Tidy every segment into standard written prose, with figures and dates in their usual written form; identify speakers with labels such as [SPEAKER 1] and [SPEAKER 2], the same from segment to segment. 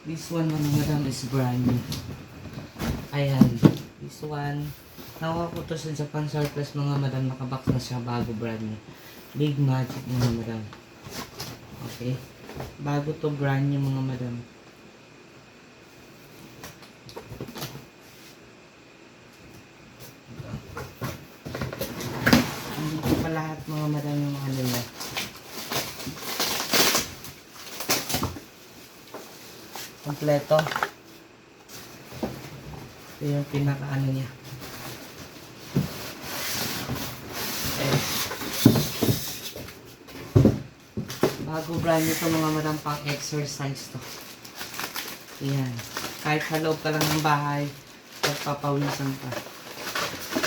[SPEAKER 1] This one mga madam is brand new. Ayan. This one. Nakuha ko to sa Japan Surplus mga madam. Nakabox na siya bago brand new. Big Magic mga madam. Okay. Bago to brand new mga madam. Andito pa lahat mga madam yung ano niya. Kompleto. Ito yung pinaka-ano niya. Bago brand nito mga madam, pang exercise to. Ayan. Kahit sa loob ka lang ng bahay, pagpapawisan ka.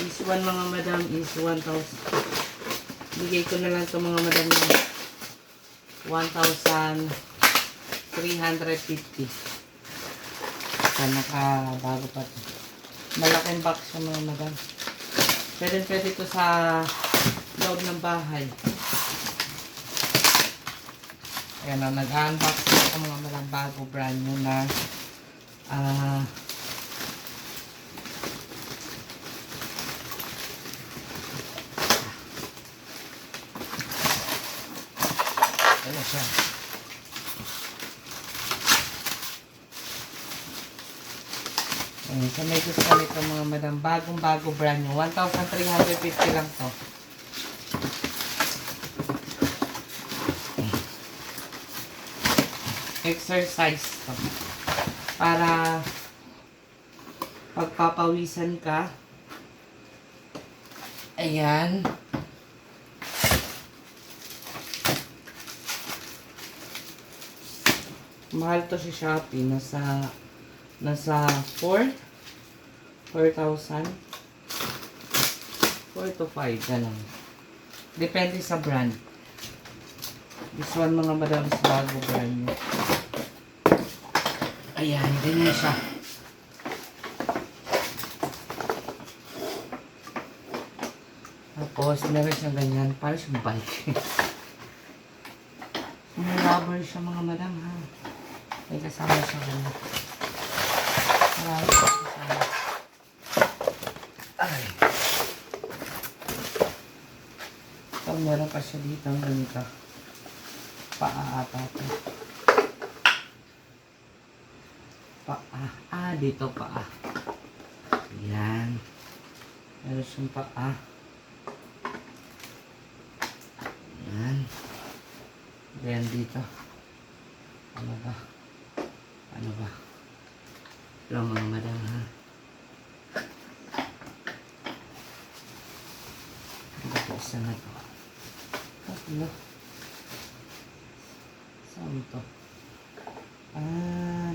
[SPEAKER 1] This one mga madam is 1,000. Bigay ko na lang to mga madam ng 1,350. Nakabago pa ito. Malaking box siya mga madam. Pwede to sa loob ng bahay. Ayan o, nag-unbox ako mga madam bago brand new na ano siya. Ayan, sa may gusto nito mga madam, bagong-bago brand new. 1,350 lang to. Exercise to. Para pagpapawisan ka. Ayan. Mahal to si Shopee. Nasa 4,000 4 to 5 ganun. Depende sa brand. This one mga madam is bago brand new. Ayan, ganyan siya. Tapos meron siyang ganyan, parang siyang bike. May rubber siya mga madam ha. May kasama siya ganyan. Marami siya kasama. Ay. So, meron pa siya dito ang ganito. Paa ata ito. Paa. Dito paa. Ayan. Meron siyang paa. Ayan. Ayan dito. Ano ba? Ano ba? Ito mga madam ha. Ito isa na ito. Ano? Saan ito?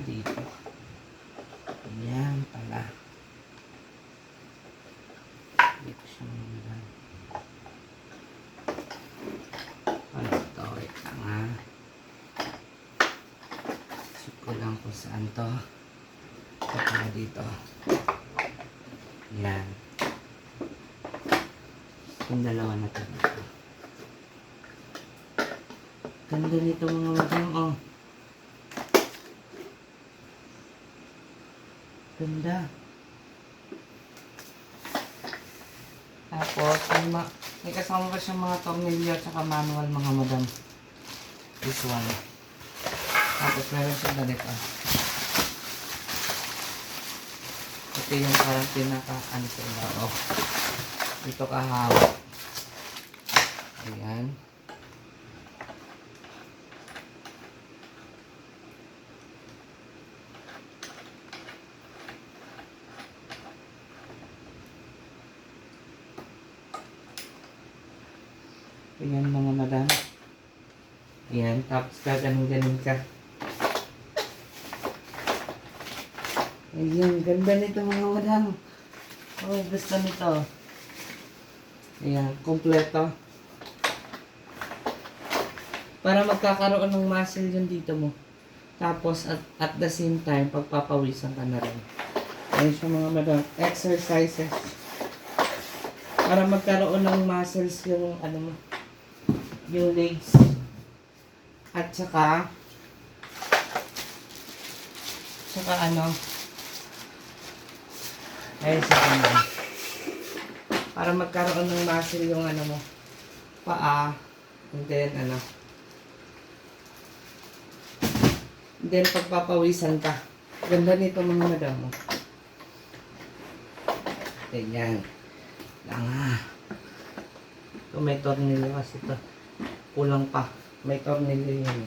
[SPEAKER 1] Dito. Ayan pala. Dito siya mga madam. Ito. Wait lang ha. Check ko lang kung saan to. Ito pala dito. Ayan. Yung dalawa na ito. Ganda nito mga madam, oh. Ganda. Tapos, may kasama pa siyang mga tornilyo at saka manual mga madam. This one. Tapos, meron siyang ganito. Ito yung parang pinaka-ano sa iba, oh. Dito kahawak. Ayan. Ayan mga madam. Ayan. Tapos gaganon-ganon ka. Ayan. Ganda nito mga madam. Oh, gusto nito. Ayan. Kompleto. Para magkakaroon ng muscle yun dito mo. Tapos at the same time, pagpapawisan ka na rin. Ayan siya mga madam. Exercises. Para magkaroon ng muscles yung ano mo. Yung legs. At saka Saka ano, ayun sa kanya. Para magkaroon ng muscle yung ano mo, paa, and then ano, and then pagpapawisan ka. Ganda nito mga madam mo. Ganyan. Lang ito may tornilyo kasi ito. Kulang pa. May tornilyo yun.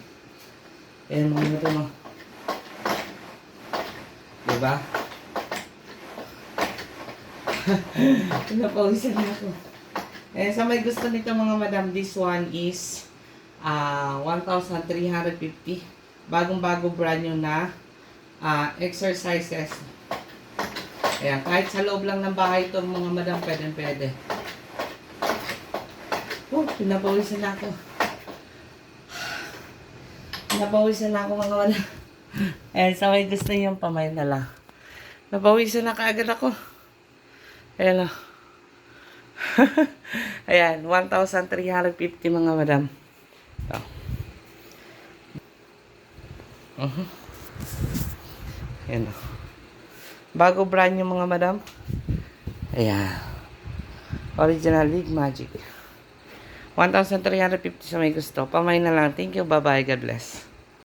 [SPEAKER 1] Ayan mga madam mo. Diba? Pinapawisan ako. Eh, sa may gusto nito mga madam, this one is 1,350. Bagong-bago brand new na exercises. Ayan, kahit sa loob lang ng bahay ito mga madam, pwede. Oh, pinapawisan ako. Pinapawisan ako mga madam. Ayan, sa may gusto yung pamay na lang. Napawisan na kaagad ako. Ayan o. Ayan, 1,350 mga madam. Ito. Ayan o. Bago brand yung mga madam. Ayan. Original League Magic. 1,350 sa may gusto. Pamay na lang. Thank you. Bye-bye. God bless.